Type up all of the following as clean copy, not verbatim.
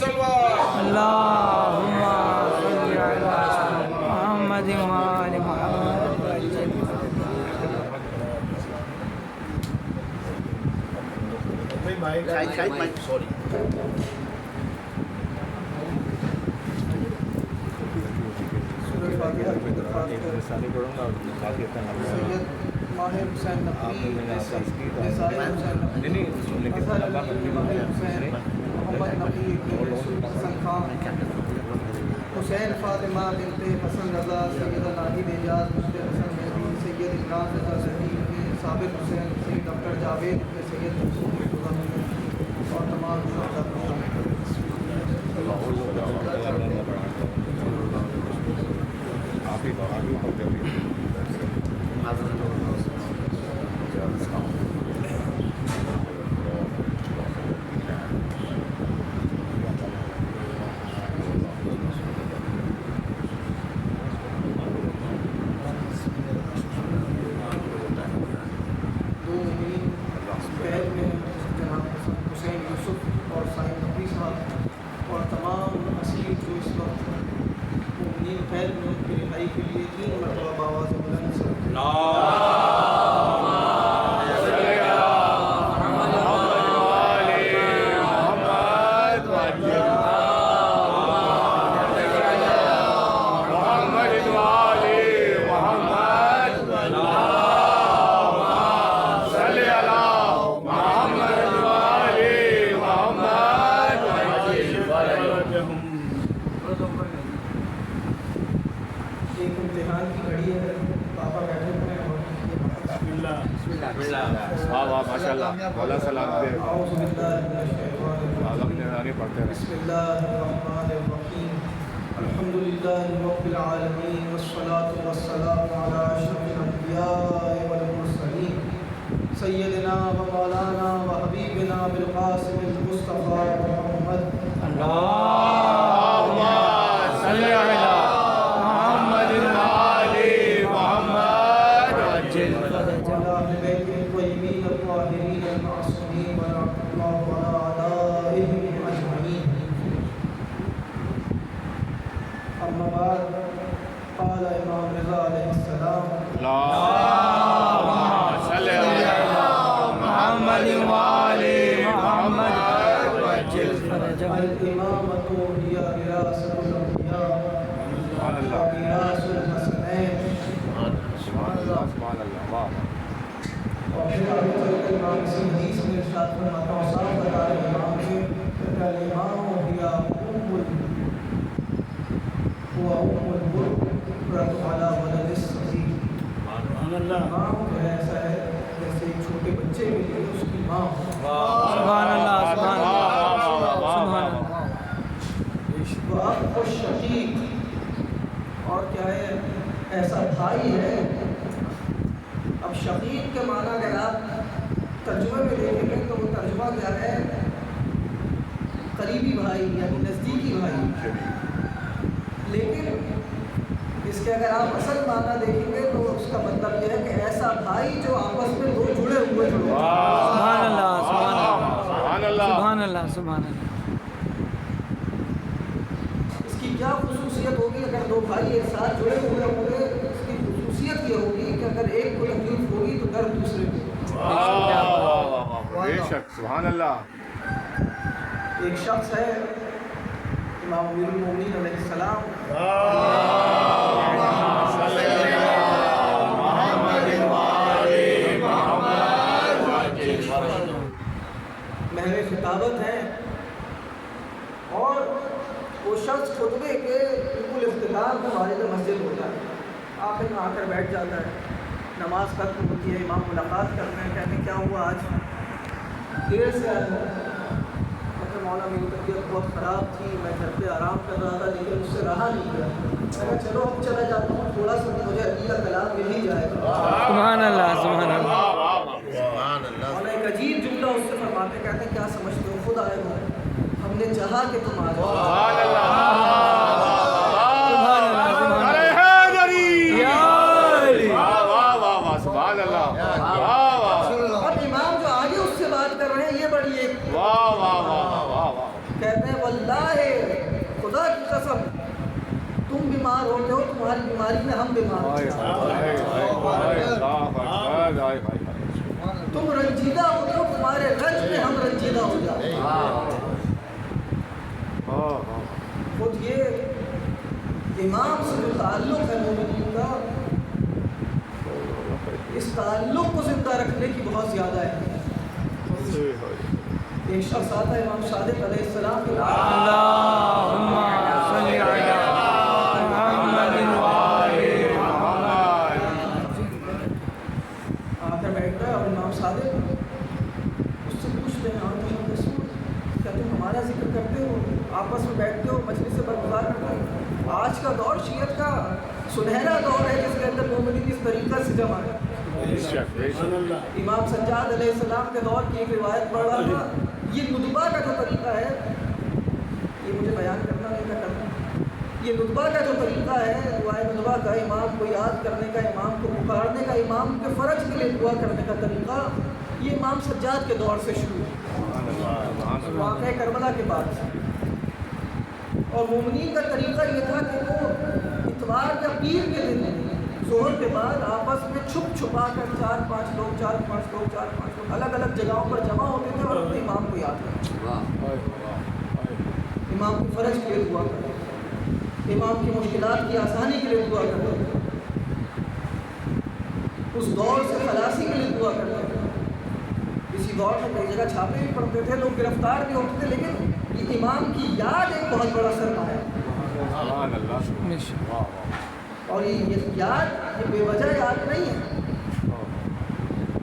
اللهم صل على محمد وآل محمد وعجل سید ماہر حسین نقوی نسائی حسین محمد نقی حسن خان حسین فاطمہ بنت حسن رضا سید ناہید اعجاز مشتاق حسن مہدی سید عمران رضا ظہیر ثابت حسین سید ڈاکٹر جاوید سید اور تمام حسین یوسف اور سائن نقوی صاحب اور تمام اسیر جو اس وقت مومنین قید میں ان کی رہائی کے لیے 3 مرتبہ بآواز بلند سے ایک امتحان کی گھڑی ہے پاپا بیٹھے ہوئے ہیں اعوذ باللہ من الشیطان الرجیم بسم اللہ الرحمن الرحیم الحمد للہ رب العالمین والصلاة والسلام علی اشرف الانبیاء والمرسلین سیدنا و مولانا و حبیبنا بالقاسم المصطفیٰ محمد اللهم صل على محمد وآل محمد وعجل وعلى أهل بيته الطيبين الطاهرين المعصومين ورحمة الله على أعدائهم أجمعين. أما بعد قال إمام رضا عليه السلام اللهم صل على محمد وآل محمد وعجل فرجهم الإمامة هي رئاسة الأنبياء وميراث الحسنين. اور پھر آگے چل کر امام اسی حدیث میں ارشاد فرماتا ہوں صاحب بتا رہے امام کے کہ الامام هي ام البر على ولد الصغير. امام جو ہے ایسا ہے جیسے ایک چھوٹے بچے کے لیے اس کی ماں. سبحان اللہ سبحان اللہ سبحان اللہ. وأخ الشقیق اور کیا ہے ایسا بھائی ہے. اب شقیق کے معنی اگر آپ ترجمے میں دیکھیں گے تو وہ ترجمہ کیا ہے قریبی بھائی یعنی نزدیکی بھائی. لیکن اس کے اگر آپ اصل معنی دیکھیں گے تو اس کا مطلب یہ ہے کہ ایسا بھائی جو آپس میں دو جڑے ہوئے ہیں. سبحان اللہ سبحان اللہ سبحان اللہ سبحان اللہ. اس کی کیا خصوصیت ہوگی اگر دو بھائی ایک ساتھ جڑے ہوئے ہوں گے؟ اس کی خصوصیت یہ ہوگی کہ اگر ایک کو تکلیف ہوگی تو درد دوسرے کو. بے شک سبحان اللہ. ایک شخص ہے امام امیر المومنین علیہ السلام مہر خطابت ہیں اور وہ شخص خطبے کے بالکل اختتام میں والد مسجد ہوتا ہے. آخر میں آ کر بیٹھ جاتا ہے. نماز ختم ہوتی ہے. امام ملاقات کرتے ہیں. کہتے ہیں کیا ہوا آج دیر سے آیا ہوں؟ کہتے مولا میری طبیعت بہت خراب تھی. میں گھر پہ آرام کر رہا تھا لیکن مجھ سے رہا نہیں گیا. میں کہا چلو اب چلا جاتا ہوں. تھوڑا سا مجھے علی کا کلام مل ہی جائے گا. سبحان اللہ سبحان اللہ. مولا ایک عجیب جملہ اس سے فرماتے. کہتے ہیں کیا سمجھتے ہو خود آئے ہو؟ ہم نے چاہا کہ تم آ جاؤ. اور امام جو آگے اس سے بات کر رہے ہیں یہ بڑی ایک کہتے ہیں واللہ بیمار ہوتے ہو تمہاری بیماری میں ہم بیمار ہوتے ہیں، تم رنجیدہ ہوتے ہو تمہارے رنج میں ہم رنجیدہ ہو جاتے ہیں۔ خود یہ امام سے جو تعلق ہے مومنین کا، اس تعلق کو زندہ رکھنے کی بہت زیادہ ہے۔ ایک شخص آتا ہے امام صادق علیہ السلام کے اللہم صلی علی محمد وآلِ محمد، آ کر بیٹھتا ہے اور امام صادق اس سے پوچھتے ہیں آن رسول کیا تم ہمارا ذکر کرتے ہو، آپس میں بیٹھتے ہو، مجلس سے برگزار کرتے ہو؟ آج کا دور شیعت کا سنہرا دور ہے جس کے اندر مومنین اس طریقہ سے جمع ہے۔ امام سجاد علیہ السلام کے دور کی ایک روایت پڑھ رہا تھا، یہ ندبہ کا جو طریقہ ہے، یہ مجھے بیان کرنا نہیں تھا کرنا، یہ ندبہ کا جو طریقہ ہے، دعائے ندبہ کا، امام کو یاد کرنے کا، امام کو پکارنے کا، امام کے فرج کے لیے دعا کرنے کا طریقہ، یہ امام سجاد کے دور سے شروع ہے، واقعہ کربلا کے بعد سے۔ اور مومنین کا طریقہ یہ تھا کہ وہ اتوار یا پیر کے دن ظہر کے بعد آپس میں چھپ چھپا کر چار پانچ لوگ الگ الگ جگہوں پر جمع ہوتے تھے اور اپنے امام کو یاد کرتے تھے، امام کی فرج کے لیے دعا کرتے تھے، امام کی مشکلات کی آسانی کے لیے دعا کرتے تھے، اس دور سے خلاصی کے لیے دعا کرتے تھے۔ اسی دور میں کئی جگہ چھاپے بھی پڑتے تھے، لوگ گرفتار بھی ہوتے تھے، لیکن یہ امام کی یاد ایک بہت بڑا سرمایہ ہے۔ اور یہ یاد یہ بے وجہ یاد نہیں ہے،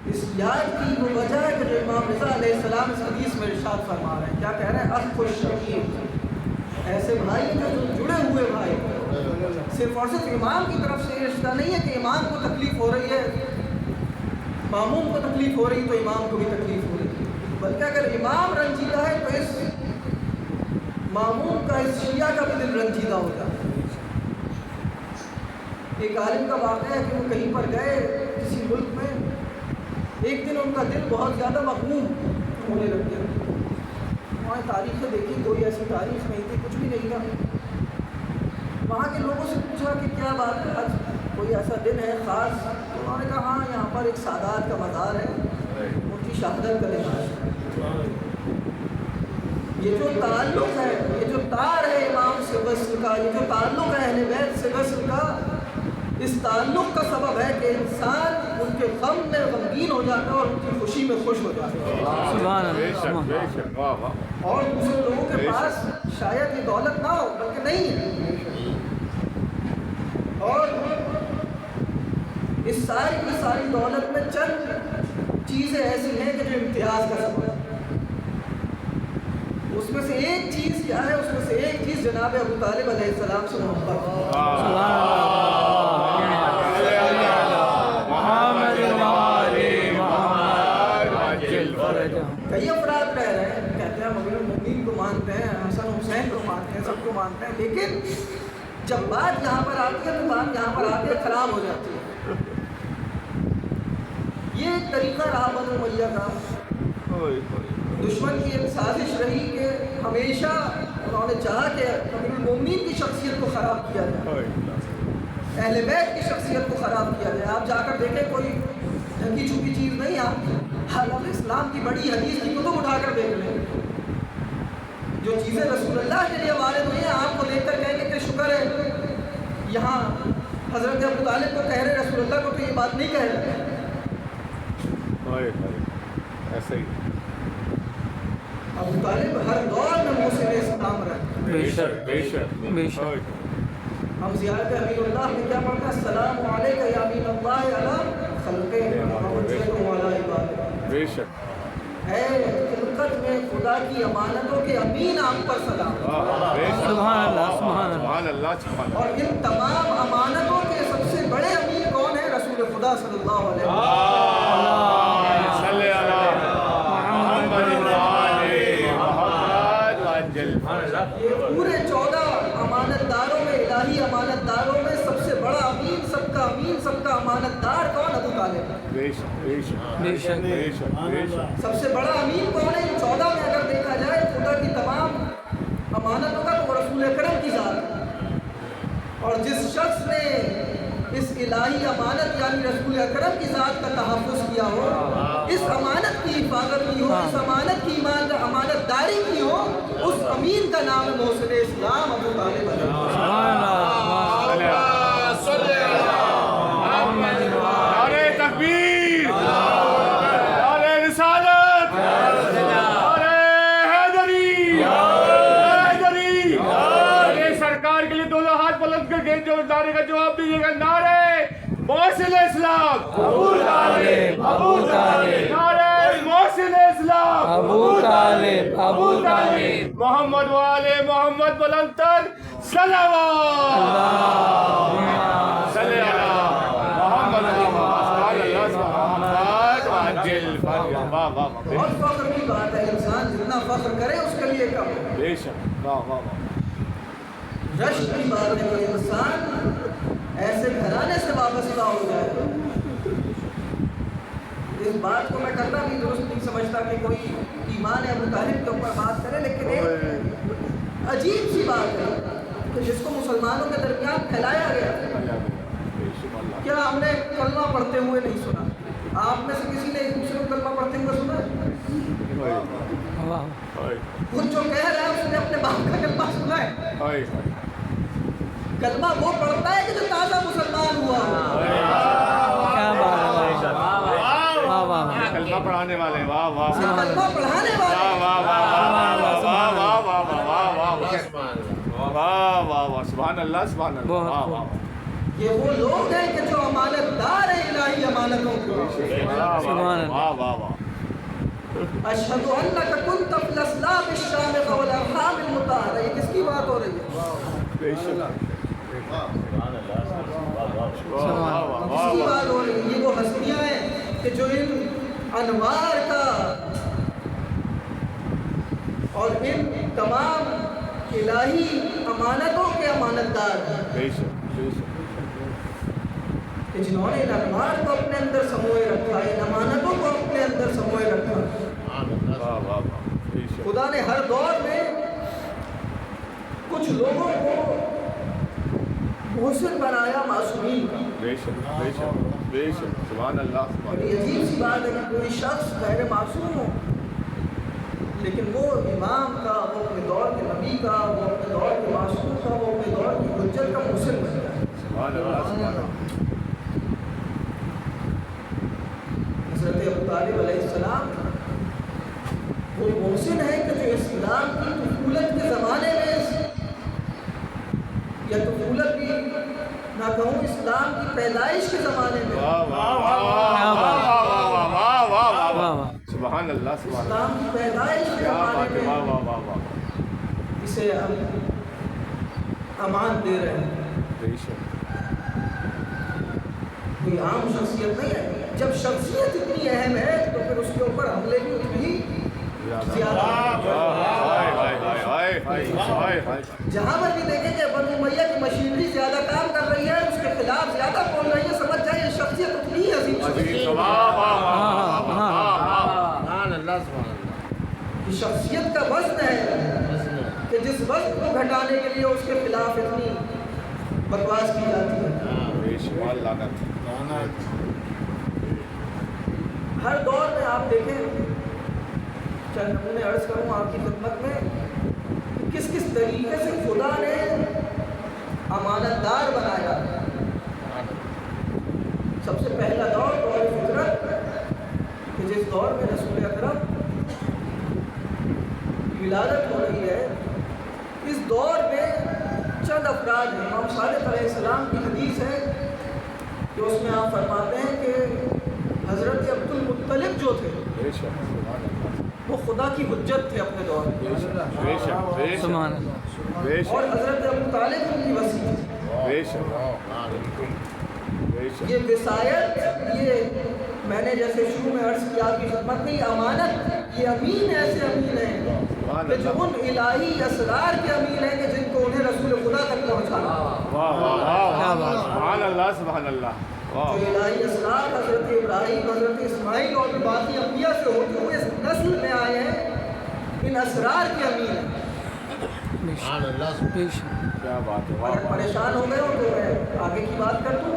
اس یاد کی وہ وجہ ہے کہ جو امام رضا علیہ السلام اس حدیث میں ارشاد فرما رہے ہیں، کیا کہہ رہے ہیں؟ اخ الشقیق، ایسے بھائی ہیں جو جڑے ہوئے بھائی، صرف اور صرف امام کی طرف سے یہ رشتہ نہیں ہے کہ امام کو تکلیف ہو رہی ہے، ماموم کو تکلیف ہو رہی تو امام کو بھی تکلیف ہو رہی ہے، بلکہ اگر امام رنجیدہ ہے تو اس ماموم کا، اس شیعہ کا بھی دل رنجیدہ ہو جاتا ہے۔ ایک عالم کا واقعہ ہے کہ وہ کہیں پر گئے کسی ملک میں، ایک دن ان کا دل بہت زیادہ مغموم ہونے لگ گیا، وہاں تاریخیں دیکھی، کوئی ایسی تاریخ نہیں تھی، کچھ بھی نہیں تھا۔ وہاں کے لوگوں سے پوچھا کہ کیا بات ہے، آج کوئی ایسا دن ہے خاص؟ تو انہوں نے کہا ہاں یہاں پر ایک سادات کا مزار ہے، ان کی شہادت کا دن ہے۔ یہ جو تعلق ہے، یہ جو تار ہے امام سے وصل کا، یہ جو تعلق ہے اہل بیت سے وصل کا، اس تعلق کا سبب ہے کہ انسان ان کے غم میں غمگین ہو جاتا ہے اور ان کی خوشی میں خوش ہو جاتا ہے۔ سبحان اللہ۔ اور دوسرے لوگوں کے پاس شاید یہ دولت نہ ہو، بلکہ نہیں ہے، اور اس ساری کی ساری دولت میں چند چیزیں ایسی ہیں کہ جو امتیاز کا سبب ہے۔ اس میں سے ایک چیز کیا ہے؟ اس میں سے ایک چیز جناب ابو طالب علیہ السلام سے محبت ہے۔ کئی افراد رہ رہے ہیں، کہتے ہیں ہم امیر المومنین کو مانتے ہیں، حسن حسین کو مانتے ہیں، سب کو مانتے ہیں، لیکن جب بات یہاں پر آتی ہے تو بات یہاں پر آ کے خراب ہو جاتی ہے۔ یہ ایک طریقہ رہا بنو امیہ کا، دشمن کی ایک سازش رہی کہ ہمیشہ انہوں نے چاہا کہ امیر المومنین کی شخصیت کو خراب کیا جائے، اہل بیت کی شخصیت کو خراب کیا جائے۔ آپ جا کر دیکھیں، کوئی ڈھنگی چھپی چیز نہیں، آپ حالانکہ اسلام کی بڑی حدیث کی کتب اٹھا کر دیکھ لیں، جو چیزیں رسول اللہ کے لیے وارد ہوئی ہیں، آپ کو دیکھ کر کہیں گے کہ شکر ہے یہاں حضرت ابو طالب کو کہہ رہے، رسول اللہ کو تو یہ بات نہیں کہہ رہے۔ ایسے ہی ابو طالب ہر دور میں موسم اسلام رہے۔ بے شک بے شک بے شک۔ ہم زیارت امین اللہ میں کیا پڑھتے ہیں؟ السلام علیکہ یا امین اللہ علی خلقہ محمد صلی اللہ علیہ وسلم۔ بے شک اے خلقت میں خدا کی امانتوں کے امین آپ پر سلام۔ سبحان اللہ سبحان اللہ سبحان اللہ سبحان اللہ۔ اور ان تمام امانتوں کے سب سے بڑے امین کون ہیں؟ رسول خدا صلی اللہ علیہ وسلم۔ صلی اللہ محمد وآلِ محمد وعجل۔ یہ پورے 14 امانت داروں میں، الہی امانت داروں میں سب سے بڑا امین، سب کا امانت دار کون؟ ابو طالب۔ بے شک بے شک بے شک بے شک بے شک۔ سب سے بڑا امین کون ہے؟ 14 میں اگر دیکھا جائے خدا کی تمام امانتوں کا، تو رسول اکرم کی ذات ہے، اور جس الہی امانت یعنی رسول اکرم کی ذات کا تحفظ کیا ہو، اس امانت کی حفاظت کی ہو، اس امانت کی امانت داری کی ہو، اس امین کا نام ہے محسن اسلام ابو طالب علیہ السلام۔ نعرہ تکبیر، نعرہ رسالت، نعرہ حیدری، حیدری۔ یہ سرکار کے لیے دونوں ہاتھ بلند کر کے جو نعرے کا جواب دیجیے گا، نعرہ محسن اسلام ابو طالب، ابو طالب، نعرہ محسن اسلام ابو طالب، ابو طالب، محمد والے محمد بلند تر صلوات صلی اللہ محمد بہت فخر کی بات ہے، انسان جتنا فخر کرے اس کے لیے کم ہے۔ بے شک، واہ واہ واہ، رشک کی بات ہے کہ انسان ایسے گھرانے سے وابستہ ہو جائے۔ اس بات کو میں کرنا بھی درست نہیں سمجھتا کہ کوئی ایمان ابو طالب کے اوپر بات کرے، لیکن ایک عجیب سی بات ہے کہ جس کو مسلمانوں کے درمیان پھیلایا گیا۔ کیا ہم نے کلمہ پڑھتے ہوئے نہیں سنا؟ آپ میں سے کسی نے ایک دوسرے کو کلمہ پڑھتے ہوئے سنا؟ وہ جو کہہ رہا ہے اس نے اپنے باپ کا کلمہ سنا ہے؟ کلمہ وہ پڑھتا ہے کہ جو تازہ مسلمان ہوا ہو۔ کیا بات ہے، واہ واہ، کلمہ پڑھانے والے، واہ واہ کلمہ پڑھانے والے واہ واہ واہ واہ واہ واہ واہ واہ، سبحان اللہ سبحان اللہ، واہ واہ یہ وہ لوگ ہیں کہ جو امانت دار ہیں الہی امانتوں کو۔ واہ واہ واہ، اشہد انک کنت فی الاسلام الشامخ والارحام المطہرہ۔ یہ کس کی بات ہو رہی ہے؟ بے شک، کس کی بات ہو رہی ہے؟ یہ وہ ہستیاں ہیں کہ جو ان انوار کا اور ان تمام الہی امانتوں کے امانت دار ہیں، بے شک، بے شک، کہ جنہوں نے ان انوار کو اپنے اندر سموئے رکھا، ان امانتوں کو اپنے اندر سموئے رکھا۔ واہ واہ، بے شک، خدا نے ہر دور میں کچھ لوگوں کو محسن بنایا معصومین کا۔ بے شک، بے شک، بے شک، سبحان اللہ سبحان بڑی عجیب سی بات ہے کہ کوئی شخص غیر معصوم ہو، لیکن وہ امام کا، وہ اپنے دور کے نبی کا، وہ اپنے دور کے معصوم کا، وہ اپنے دور کی حجت کا محسن بن جائے۔ سبحان اللہ سبحان اللہ، حضرت ابو طالب علیہ السلام وہ محسن ہے کہ جو اسلام کی طفولت کے زمانے میں، یا طفولت بھی نہ کہوں، اسلام کی پیدائش کے زمانے میں واہ واہ واہ واہ واہ واہ واہ، سبحان اللہ سبحان اللہ، اسلام کی پیدائش کے کیا زمانے بات ہے، واہ میں واہ واہ واہ، اسے ہم امان دے رہے ہیں۔ بے شک، کوئی عام شخصیت نہیں ہے۔ جب شخصیت اتنی اہم ہے تو پھر اس کے اوپر حملے بھی اتنی ہی زیادہ ہیں۔ جہاں پر بھی دیکھیں کہ بنو امیہ کی مشینری زیادہ کام کر رہی ہے، اس کے خلاف زیادہ بول رہی ہے، سمجھ جائیں یہ شخصیت اتنی ہی عظیم شخصیت ہے۔ یہ شخصیت کا وزن ہے کہ جس وزن کو گھٹانے کے لیے اس کے خلاف اتنی بکواس کی جاتی ہے۔ ہر دور میں آپ دیکھیں، چند نمونے عرض کروں آپ کی خدمت میں، کس کس طریقے سے خدا نے امانت دار بنایا۔ سب سے پہلا دور دور فطرت، کہ جس دور میں رسول اکرم کی ولادت ہو رہی ہے، اس دور میں چند افراد ہیں۔ امام صادق علیہ السلام کی حدیث ہے کہ اس میں آپ فرماتے ہیں کہ حضرت عبد المطلب جو تھے وہ خدا کی حجت تھے اپنے دور میں، اور حضرت ابو طالب ان کی وصی تھی۔ یہ وصایت، یہ میں نے جیسے شروع میں عرض کیا آپ کی خدمت میں، یہ امانت، یہ امین ایسے امین ہیں کہ جو ان الہی اسرار کے امین ہیں کہ جن کو انہیں رسول خدا تک پہنچانا۔ سبحان اللہ سبحان اللہ، جو الہی اسرار حضرت ابراہیم، حضرت اسماعیل اور باقی انبیاء سے ہوتے ہوئے اس نسل میں آئے ہیں، ان اسرار کے امین ہیں۔ کیا بات ہے، واہ اگر واہ پریشان ہو گئے ہو تو میں آگے کی بات کر دوں.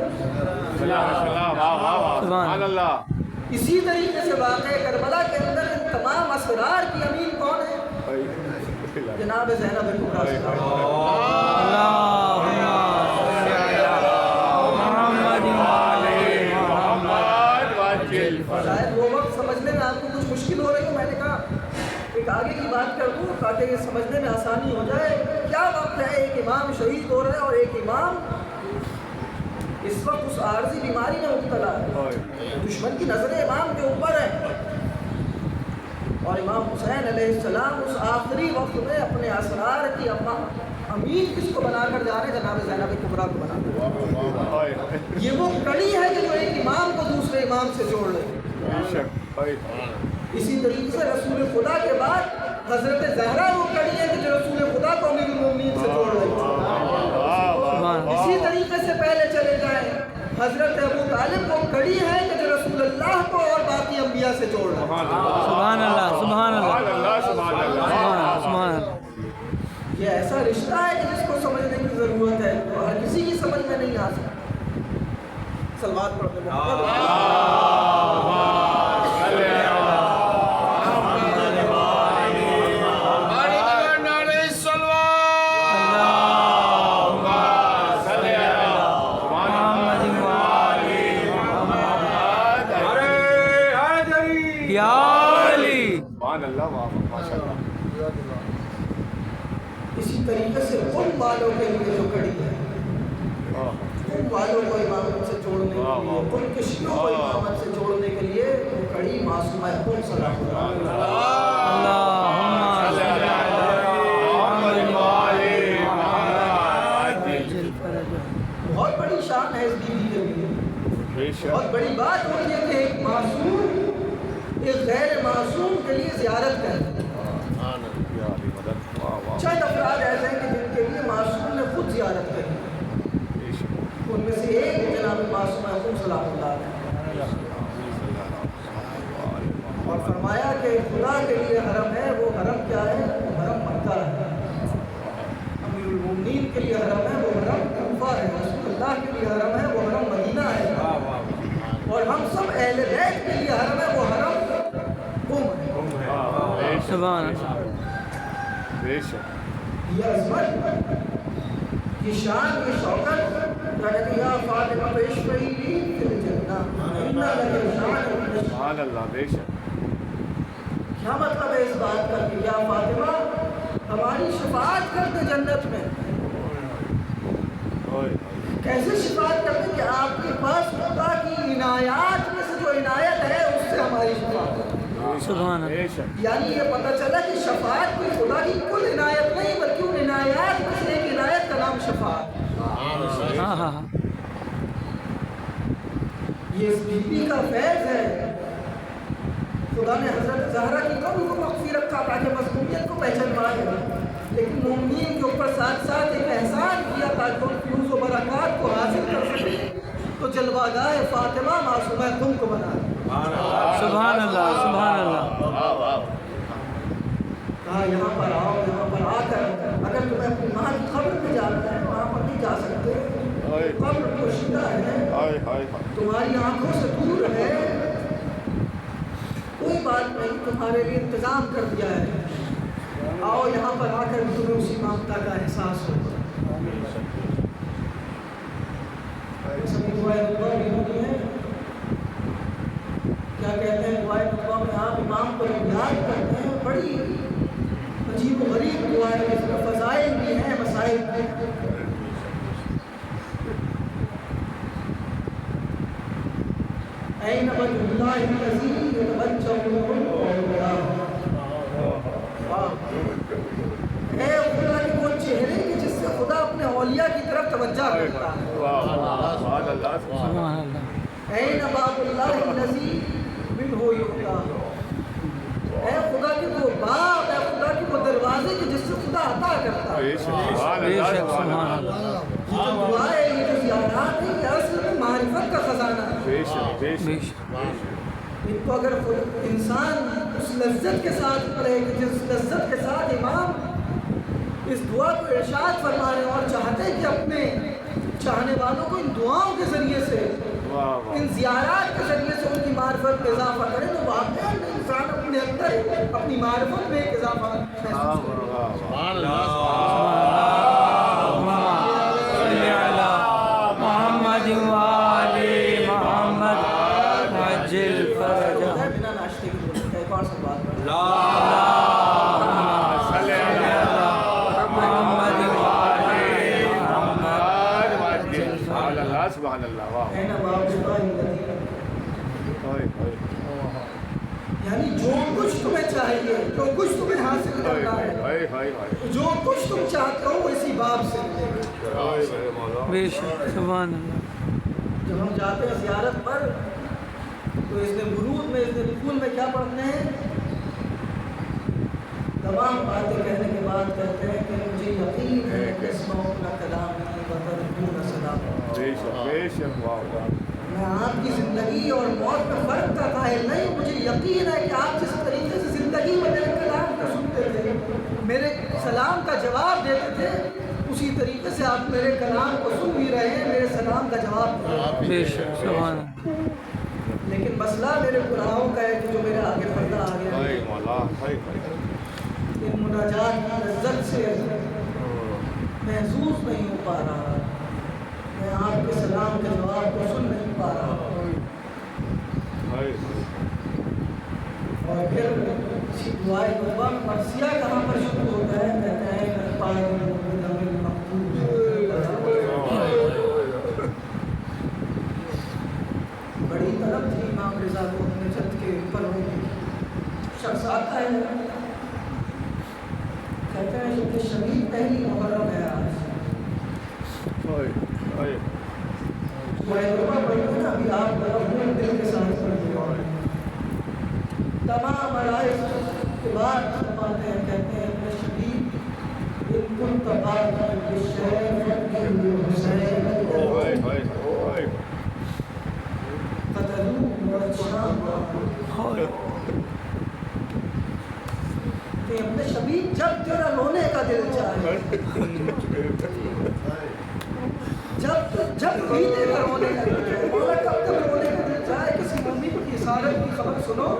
واہ واہ سبحان اللہ. اسی طریقے سے واقع کربلا کے اندر ان تمام اسرار کی امین کون ہے؟ جناب زینب کبریٰ صلی شاید وہ وقت سمجھنے میں آپ کو کچھ مشکل ہو رہی ہو. میں نے کہا ایک آگے کی بات کر دوں تاکہ یہ سمجھنے میں آسانی ہو جائے. کیا وقت ہے، ایک امام شہید ہو رہے ہیں اور ایک امام اس وقت اس عارضی بیماری میں مبتلا ہے. دشمن کی نظر امام کے اوپر ہے اور امام حسین علیہ السلام اس آخری وقت میں اپنے اسرار کی امین کس کو بنا کر جا رہے ہیں؟ جناب زینب کبریٰ کو بنا کر. یہ وہ کڑی ہے کہ جو ایک امام کو دوسرے امام سے جوڑ رہے. اسی طریقے سے رسول خدا کے بعد حضرت زہرا وہ کڑی ہے کہ جو رسول خدا کو امیر المومنین سے جوڑ رہی ہے. اسی طریقے سے پہلے چلے جائیں، حضرت ابو طالب وہ کڑی ہے کہ جو رسول اللہ کو اور باقی انبیاء سے جوڑ رہا ہے. سبحان اللہ سبحان اللہ سبحان اللہ. یہ ایسا رشتہ ہے کہ جس کو سمجھنے کی ضرورت ہے، ہر کسی کی سمجھ میں نہیں آ سکتا. صلوات پڑھتے اسی طریقے سے ان والوں کے لیے جو کڑی ہے، ان والوں کو امامت سے جوڑنے کے لیے، ان کے شیعوں کو امامت سے جوڑنے کے لیے وہ کڑی معصومہ خود صلی اللہ علیہ وسلم. بہت بڑی شان ہے اس بیوی کے لیے. بہت بڑی بات ہوتی ہے کہ ایک معصوم ایک غیر معصوم کے لیے زیارت کرے. چند افراد ایسے ہیں کہ جن کے لیے معصوم نے خود زیارت کری. ان میں سے ایک جناب معصوم حکم صلی اللہ علیہ وسلم. اور فرمایا کہ خدا کے لیے حرم ہے، وہ حرم کیا ہے؟ وہ حرم مکہ ہے. امیر المومنین کے لیے حرم ہے، وہ حرم کوفہ ہے. رسول اللہ کے لیے حرم ہے، وہ حرم مدینہ ہے. اور ہم سب اہل بیت کے لیے حرم ہے، وہ حرم قم ہے. سبحان اللہ. یہ عظمت، یہ شان، یہ شوکت، کہتے یا فاطمہ اشفعی لی فی الجنہ انہ لک شان. سبحان اللہ. بے شک. کیا مطلب ہے اس بات کا کہ یا فاطمہ ہماری شفاعت کر دے جنت میں؟ کیسے شفاعت کرتے کہ آپ کے پاس خدا کی عنایات میں سے جو عنایت ہے اس سے ہماری شفاعت. سبحان اللہ. یعنی یہ پتہ چلا کہ شفاعت کوئی خدا کی کل عنایت نہیں بلکہ ان عنایات میں سے ایک عنایت کا نام شفاعت. ہاں ہاں ہاں. یہ اس بیوی کا فیض ہے. خدا نے حضرت زہرا کی قبر کو مخفی رکھا تاکہ مظلومیت کو پہچانوائے، لیکن مومنین کے اوپر ساتھ ساتھ ایک احسان کیا تاکہ ان فیوز و برکات کو حاصل کر سکے. تو جلوہ گاہ فاطمہ معصومہ تم کو بنا. سبحان اللہ سبحان اللہ. کہا یہاں پر آؤ، یہاں پر آ کر اگر تمہیں اپنی ماں کی قبر میں جانا ہے وہاں پر نہیں جا سکتے. قبر پوشیدہ ہے، تمہاری آنکھوں سے دور ہے. کوئی بات نہیں، تمہارے لیے انتظام کر دیا ہے. آؤ یہاں پر آ کر تمہیں اسی ممتا کا احساس ہوگا. سبھی دعائیں دعا بھی ہوتی ہیں. کیا کہتے ہیں دعائیں دعا میں آپ امام کو یاد کرتے ہیں. بڑی عجیب و غریب دعائیں، اس میں فضائل بھی ہیں، مسائل بھی ہیں. این وجه اللہ الذی یتوجہ الاولیاء. اے خدا کے وہ چہرے کہ جس سے خدا اپنے اولیاء کی طرف توجہ کرتا ہے. سبحان اللہ. این باب اللہ الذی منہ یؤتی. اے خدا کے وہ باب، اے خدا کے وہ دروازے کہ جس سے خدا عطا کرتا ہے. بے شک سبحان اللہ. یہ جو دعا ہے، یہ جو زیارات ہے، یہ اصل میں معرفت کا خزانہ ہے. بے شک. ان کو اگر انسان اس لذت کے ساتھ پڑھے کہ جس لذت کے ساتھ امام اس دعا کو ارشاد فرما رہے ہیں اور چاہتے ہیں کہ اپنے چاہنے والوں کو ان دعاؤں کے ذریعے سے، ان زیارات کے ذریعے سے ان کی معرفت میں اضافہ کریں، تو واقعی انسان اپنے اندر اپنی معرفت میں ایک اضافہ محسوس کرے۔ صلی علی محمد وآل محمد عجل فرجہ۔ بنا ناشتے کی ضرورت ہے، ایک اور سب بات ہے۔ سبحان اللہ، واہ، اے باب اللہ یعنی جو کچھ تمہیں چاہیے، جو کچھ تمہیں حاصل کرنا ہے، جو کچھ تم چاہتے ہو وہ اسی باب سے ملے گا۔ بے شک سبحان اللہ۔ جب ہم جاتے ہیں زیارت پر تو اس نے ورود میں، اس نے دخول میں کیا پڑھتے ہیں؟ تمام باتیں کہنے کے بعد کہتے ہیں کہ مجھے یقین ہے کہ اسمعوا کلامی وترجون صداقہ۔ میں آپ کی زندگی اور موت میں فرق کا قائل نہیں، مجھے یقین ہے کہ آپ جس طریقے سے زندگی میں میرے کلام کو سنتے تھے، میرے سلام کا جواب دیتے تھے، اسی طریقے سے آپ میرے کلام کو سن بھی رہے ہیں، میرے سلام کا جواب دے رہے ہیں۔ بے شک سبحان اللہ۔ لیکن مسئلہ میرے گناہوں کا ہے کہ جو میرے آگے پردہ آ گیا ہے، ان مناجات کی لذت سے محظوظ نہیں ہو پا رہا، میں آپ کے سلام کے جواب کو سن نہیں پا رہا، اور پھر اسی دعائے طلبہ میں مرثیہ کہاں پر شروع ہوتا ہے؟ کہتے ہیں بڑی طلب تھی امام رضا کو اپنے چھت کے اوپر ہونے کی۔ شخص آتا ہے، کہتے ہیں کہ شبیب پہلی محرم ہے آج، ابھی آپ اپنے دل کے ساتھ پڑھتے ہو، تمام علائق کے بعد فرماتے ہیں، کہتے ہیں اپنے شبیب ان كنت باغيا بالشيء فاكرم بالحسين قتلوه والشام کہ اپنے شبیب جب تیرا رونے کا دل چاہے، جب بھی تیرا رونے کا دل چاہے، مولا کب تک رونے کا دل چاہے؟ کسی ممی کی اسارت کی خبر سنو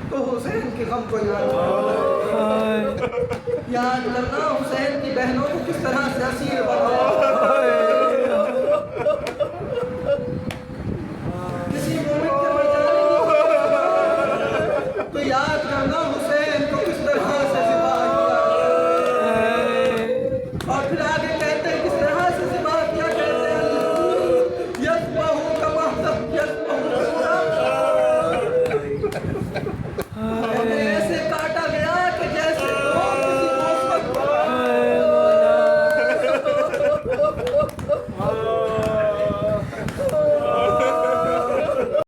تو حسین کے غم کو یاد کرنا، حسین کی بہنوں کو کس طرح سے اسیر بناؤ،